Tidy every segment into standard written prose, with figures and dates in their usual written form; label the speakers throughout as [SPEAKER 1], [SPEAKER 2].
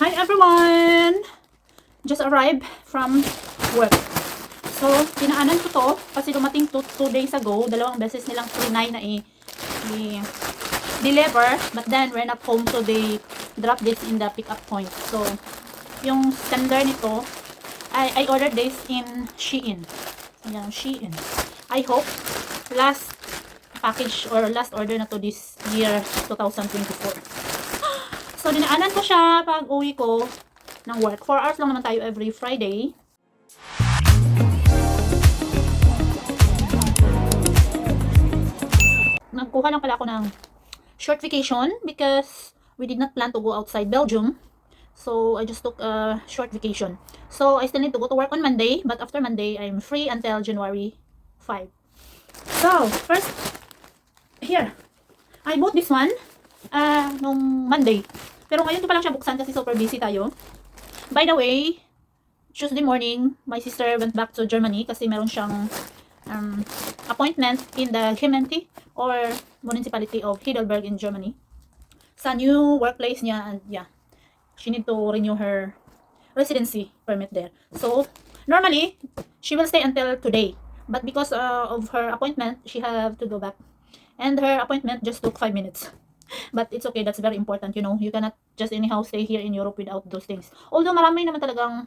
[SPEAKER 1] Hi everyone! Just arrived from work. So, pinaanan ko to kasi dumating 2 days ago. Dalawang beses nilang trinay na i-deliver. But then, we're not home so they drop this in the pick-up point. So, yung sender nito, I ordered this in Shein. Ayan, Shein. I hope last package or last order na to this year 2024. So, dinaanan ko siya pag uwi ko ng work. 4 hours lang naman tayo every Friday. Nagkuha lang pala ako ng short vacation because we did not plan to go outside Belgium. So, I just took a short vacation. So, I still need to go to work on Monday. But after Monday, I'm free until January 5. So, first, here. I bought this one nung Monday. Pero ngayon ko pa lang siya buksan kasi super busy tayo. By the way, Tuesday morning, my sister went back to Germany kasi meron siyang appointment in the Gemeinde or municipality of Heidelberg in Germany. Sa new workplace niya, and yeah, she need to renew her residency permit there. So, normally, she will stay until today. But because of her appointment, she have to go back. And her appointment just took 5 minutes. But it's okay, that's very important, you know. You cannot just anyhow stay here in Europe without those things. Although marami naman talagang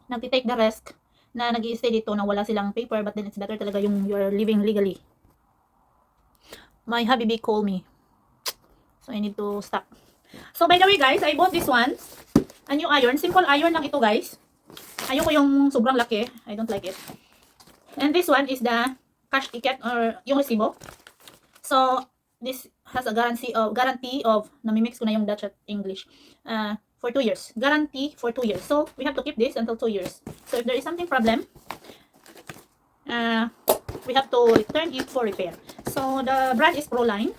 [SPEAKER 1] nagtitake the risk na nag-i-stay dito na wala silang paper, but then it's better talaga yung you're living legally. My habibi called me. So I need to stop. So by the way guys, I bought this one. A new iron. Simple iron lang ito guys. Ayoko yung sobrang laki. I don't like it. And this one is the cash ticket or yung resibo. So this has a guarantee of namimix ko na yung Dutch at English. For 2 years. Guarantee for 2 years. So, we have to keep this until 2 years. So, if there is something problem, we have to return it for repair. So, the brand is Proline.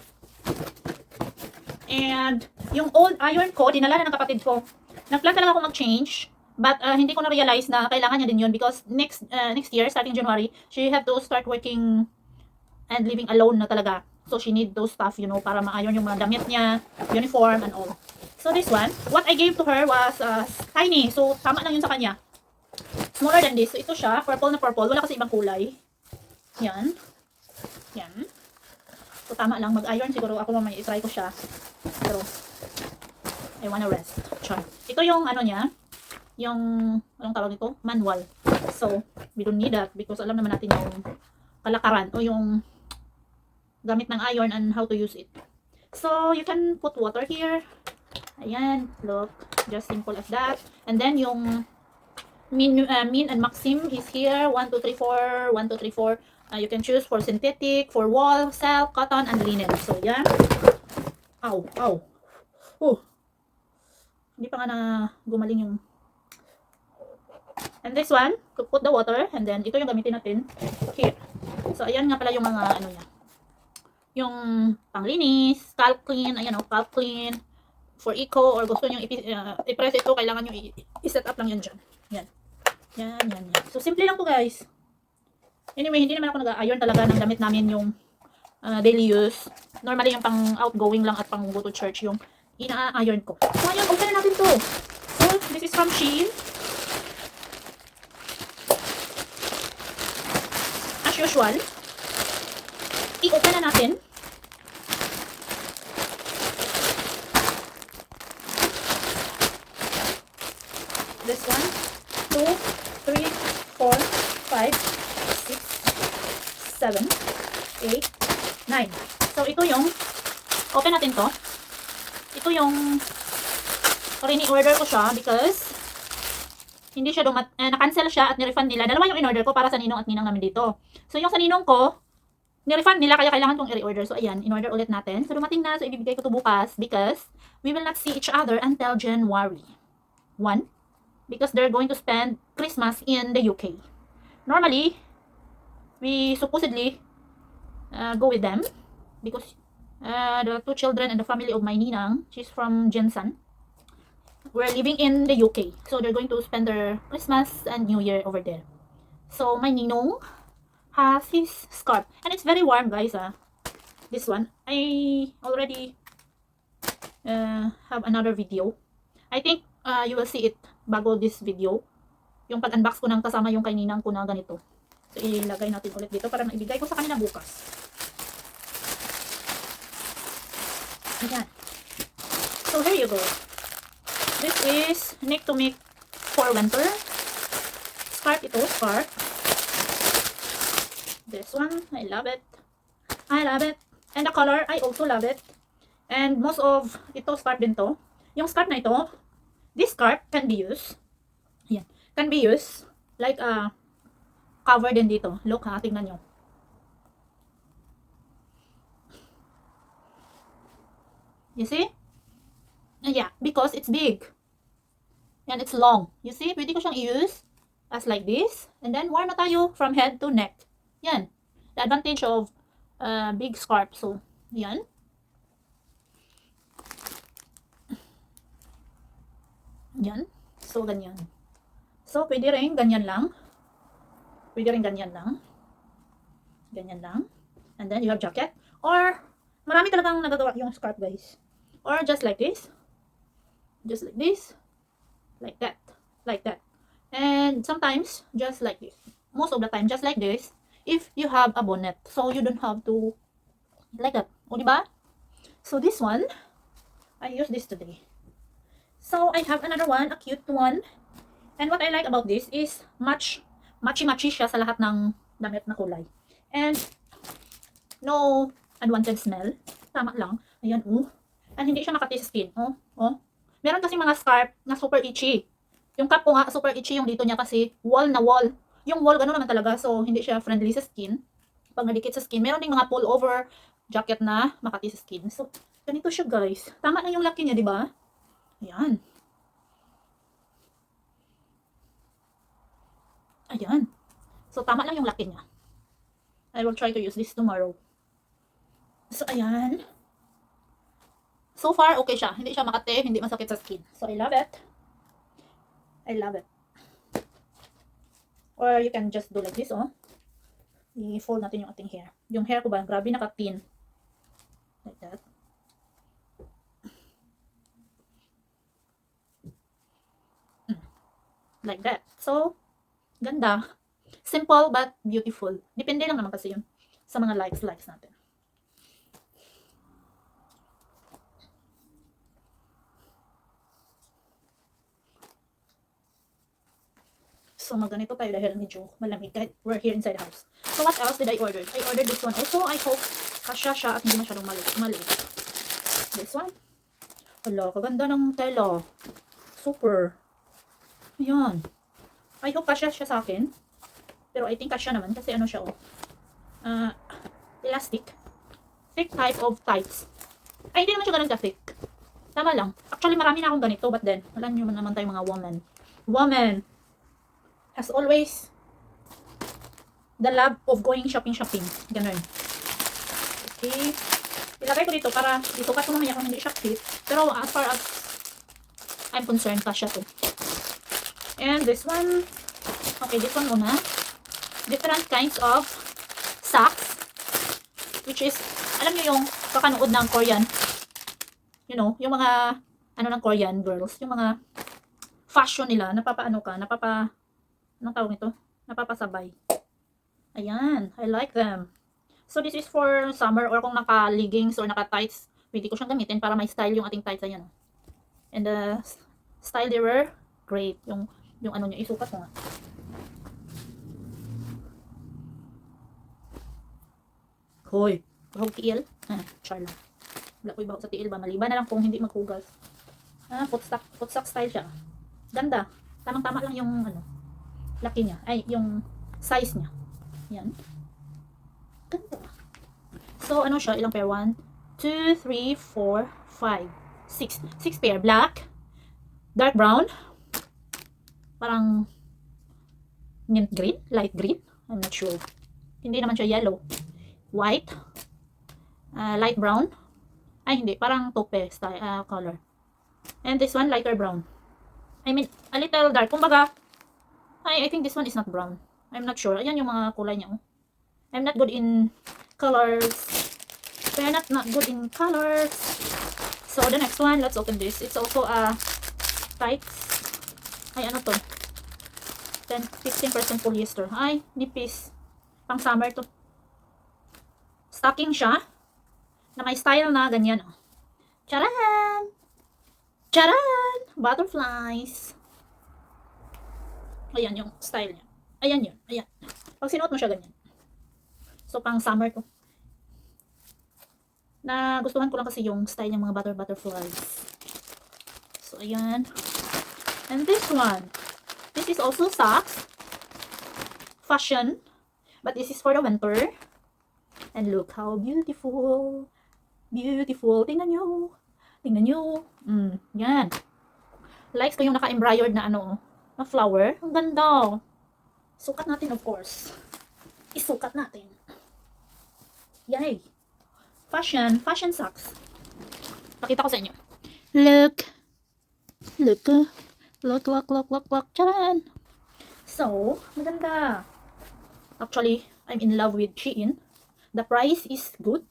[SPEAKER 1] And, yung old iron ko, dinala na ng kapatid ko. Nag-plan talaga ako mag-change. But, hindi ko na-realize na kailangan niya din yun because next year, starting January, she have to start working and living alone na talaga. So, she need those stuff, you know, para ma-iron yung mga damit niya, uniform, and all. So, this one, what I gave to her was tiny. So, tama lang yun sa kanya. Smaller than this. So, ito siya, purple na purple. Wala kasi ibang kulay. Yan. Yan. So, tama lang. Mag-iron siguro ako mamaya i-try ko siya. Pero, I wanna rest. Char. Ito yung, ano niya, yung, anong tawag ito? Manual. So, we don't need that because alam naman natin yung kalakaran o yung gamit ng iron and how to use it. So, you can put water here. Ayan, look. Just simple as that. And then, yung min and maxim is here. 1, 2, 3, 4. 1, 2, 3, 4. You can choose for synthetic, for wool, silk, cotton, and linen. So, yan. Ow, ow. Oh. Hindi pa nga na gumaling yung... And this one, to put the water. And then, ito yung gamitin natin. Here. So, ayan nga pala yung mga ano niya. Yung panglinis, scalp clean, ayan o, scalp clean, for eco, or gusto nyo i-press ito, kailangan nyo i-set up lang yun dyan. Yan. Yan, yan, yan. So, simple lang po guys. Anyway, hindi naman ako nag-iron talaga ng damit namin yung daily use. Normally, yung pang outgoing lang at pang go to church yung ina-iron ko. So, ayan, open na natin to. So, this is from Shein. As usual, i-open na natin. This one, 2, 3, 4, 5, 6, 7, 8, 9. So, ito yung, open natin to. Ito yung, rini-order ko siya because, hindi siya na-cancel siya at ni-refund nila. Dalawa yung in-order ko para sa ninong at ninang namin dito. So, yung sa ninong ko, ni-refund nila kaya kailangan kong i-reorder. So, ayan, in-order ulit natin. So, dumating na. So, ibibigay ko to bukas because we will not see each other until January 1 because they're going to spend Christmas in the UK. Normally, we supposedly go with them because the 2 children and the family of my ninang, she's from Jensen, we're living in the UK. So, they're going to spend their Christmas and New Year over there. So, my ninong has his scarf. And it's very warm, guys. This one. I already have another video. I think you will see it bago this video. Yung pag-unbox ko ng kasama yung kay ninang ko na ganito. So, ilagay natin ulit dito para maibigay ko sa kanila bukas. Ayan. So, here you go. This is Nick to Make for winter. Scarf ito, scarf. This one, I love it. I love it. And the color, I also love it. And most of ito, scarf din to. Yung scarf na ito, this scarf can be used. Ayan. Can be used like cover din dito. Look ha, tingnan nyo. You see? Yeah, because it's big. And it's long. You see? Pwede ko siyang i-use as like this. And then, warm na tayo from head to neck. Yan. The advantage of big scarf. So, yan. Yan. So, ganyan. So, pwede rin ganyan lang. Pwede rin ganyan lang. Ganyan lang. And then, you have jacket. Or, marami talagang nagagawa yung scarf, guys. Or, just like this. Just like this. Like that. Like that. And sometimes, just like this. Most of the time, just like this. If you have a bonnet. So, you don't have to, like that. O, diba? So, this one, I use this today. So, I have another one, a cute one. And what I like about this is matchy-matchy siya sa lahat ng damit na kulay. And no unwanted smell. Tama lang. Ayan, oh. And hindi siya makati sa skin. Oh, oh. Meron kasi mga scarf na super itchy. Yung cap ko nga, super itchy yung dito niya kasi wall na wall. Yung wall, gano'n naman talaga. So, hindi siya friendly sa skin. Pag nadikit sa skin, meron ding mga pullover jacket na makati sa skin. So, ganito siya, guys. Tama lang yung laki niya, di ba? Ayan. Ayan. So, tama lang yung laki niya. I will try to use this tomorrow. So, ayan. So far, okay siya. Hindi siya makate, hindi masakit sa skin. So, I love it. I love it. Or you can just do like this, oh. I-fold natin yung ating hair. Yung hair ko ba, grabe naka-thin. Like that. Like that. So, ganda. Simple but beautiful. Depende lang naman kasi yun sa mga likes natin. So, magganito tayo dahil medyo malamig kahit we're here inside the house. So, what else did I order? I ordered this one. Also, I hope kasya siya at hindi masyadong maliit. This one. Hala, kaganda ng tela. Super. Ayan. I hope kasya siya sa akin. Pero I think kasya naman kasi ano siya, oh. Elastic. Thick type of tights. Ay, hindi naman siya ganun ka-thick. Tama lang. Actually, marami na akong ganito. But then, alam nyo naman tayo mga woman. Woman has always the love of going shopping. Ganun. Okay. Ilagay ko dito para isukat ko mamaya kung hindi siya fit. Pero as far as I'm concerned, kasya to. And this one, okay, this one muna. Different kinds of socks. Which is, alam nyo yung kakanood ng Korean. You know, yung mga, ano ng Korean girls. Yung mga fashion nila, napapaano ka, anong tawag nito? Napapasabay. Ayan, I like them. So, this is for summer or kung naka-leggings or naka-tights, pwede ko siyang gamitin para may style yung ating tights. Ayan. And the style they were great. Yung ano niya, isukat ko nga. Hoy, bahog tiil. Char lang. Wala ko'y bahog sa tiil ba? Maliban na lang kung hindi maghugas. Footstock style siya. Ganda. Tamang-tama lang yung ano, laki niya. Ay, yung size niya. Yan. Ganda. So, ano siya? Ilang pair? 1, 2, 3, 4, 5, 6. 6 pair. Black. Dark brown. Parang mint green. Light green. I'm not sure. Hindi naman siya yellow. White. Light brown. Ay, hindi. Parang taupe style, color. And this one, lighter brown. I mean, a little dark. Kumbaga, I think this one is not brown. I'm not sure. Ayan yung mga kulay niya. Oh. I'm not good in colors. We're not good in colors. So, the next one, let's open this. It's also a tights. Ay, ano to? 15% polyester. Ay, nipis. Pang summer to. Stocking siya. Na may style na ganyan. Oh. Charan! Charan! Butterflies. Ayan yung style niya. Ayan yun. Ayan. Pag sinuot mo siya ganyan. So, pang summer to. Na gustuhan ko lang kasi yung style ng mga butterflies. So, ayan. And this one. This is also socks. Fashion. But this is for the winter. And look how beautiful. Beautiful. Tingnan nyo. Tingnan nyo. Yan. Likes ko yung naka-embroidered na ano, na flower. Ang ganda. Sukat natin, of course. Isukat natin. Yay. Fashion. Fashion socks. Pakita ko sa inyo. Look. Look. Look. Charan. So, maganda. Actually, I'm in love with Shein. The price is good.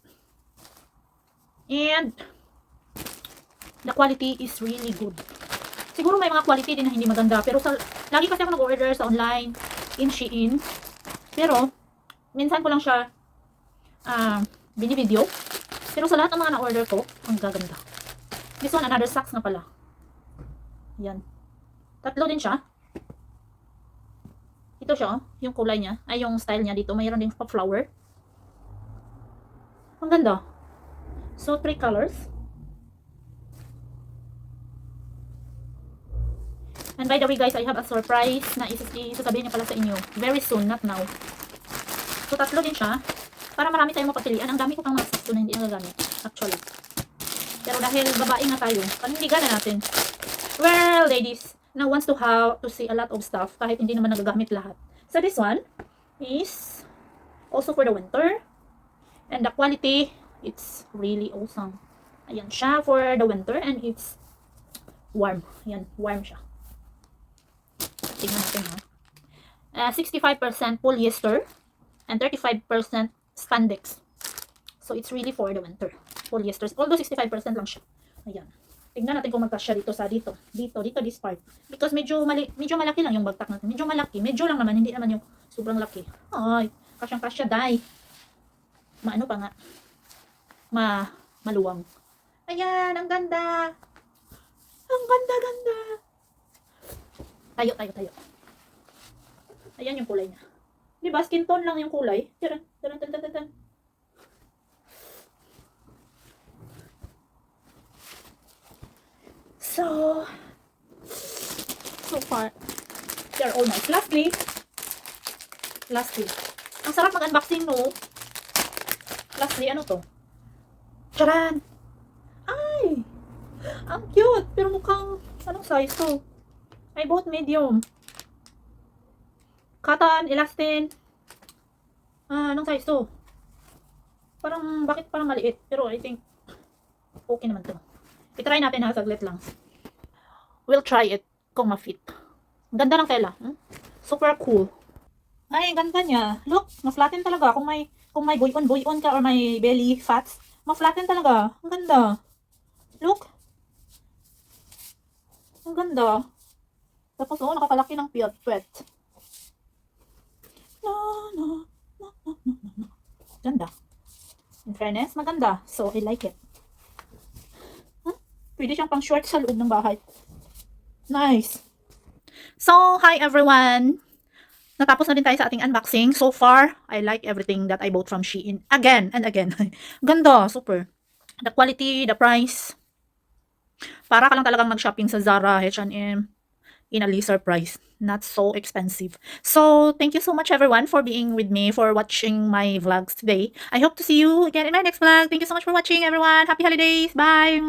[SPEAKER 1] And the quality is really good. Siguro may mga quality din na hindi maganda. Pero lagi kasi ako nag-order sa online in Shein. Pero, minsan ko lang siya binivideo. Pero sa lahat ng mga na-order ko, ang gaganda. This one, another socks nga pala. Yan. Tatlo din siya. Ito siya, yung kulay niya. Ay, yung style niya dito. Mayroon din pa flower. Ang ganda. So, 3 colors. And by the way guys, I have a surprise na isasabihin niya pala sa inyo. Very soon, not now. So, tatlo din siya. Para marami tayong mapapilian. Ang dami ko pang mga sakto na hindi nagagamit. Actually. Pero dahil babae nga tayo, panindigan na natin. Well, ladies, now wants to see a lot of stuff kahit hindi naman nagagamit lahat. So, this one is also for the winter. And the quality, it's really awesome. Ayan siya for the winter and it's warm. Ayan, warm siya. Tingnan natin ha. 65% polyester and 35% spandex. So, it's really for the winter. Polyester. Although 65% lang siya. Ayan. Tingnan natin kung magkasya dito sa dito, this part. Because medyo malaki lang yung bagtak natin. Medyo malaki. Medyo lang naman. Hindi naman yung sobrang laki. Ay, kasyang-kasya, dai. Maano pa nga. Maluwang. Ayan, ang ganda. Ang ganda. Tayo. Ayan yung kulay niya. Diba, skin tone lang yung kulay. Taran. So far, they're all nice. Lastly, ang sarap mag-unboxing, no? Lastly, ano to? Charan! Ay! Ang cute! Pero mukhang, anong size to? I bought medium. Cotton, elastin. Anong size to? Bakit parang maliit? Pero I think, okay naman to. I-try natin ha, saglit lang. We'll try it kung ma-fit. Ganda ng tela. Super cool. Ay, ganda niya. Look, ma-flatten talaga. Kung may buy-on ka or may belly fats, ma-flatten talaga. Ang ganda. Look. Ang ganda. Tapos, nakapalaki ng puwet. No. Ganda. In fairness, maganda. So, I like it. Pwede siyang pang short sa loob ng bahay. Nice. So, hi everyone. Natapos na din tayo sa ating unboxing. So far, I like everything that I bought from Shein. Again and again. Ganda, super. The quality, the price. Para ka lang talagang mag-shopping sa Zara, H&M in a lesser price. Not so expensive. So, thank you so much everyone for being with me, for watching my vlogs today. I hope to see you again in my next vlog. Thank you so much for watching everyone. Happy holidays. Bye.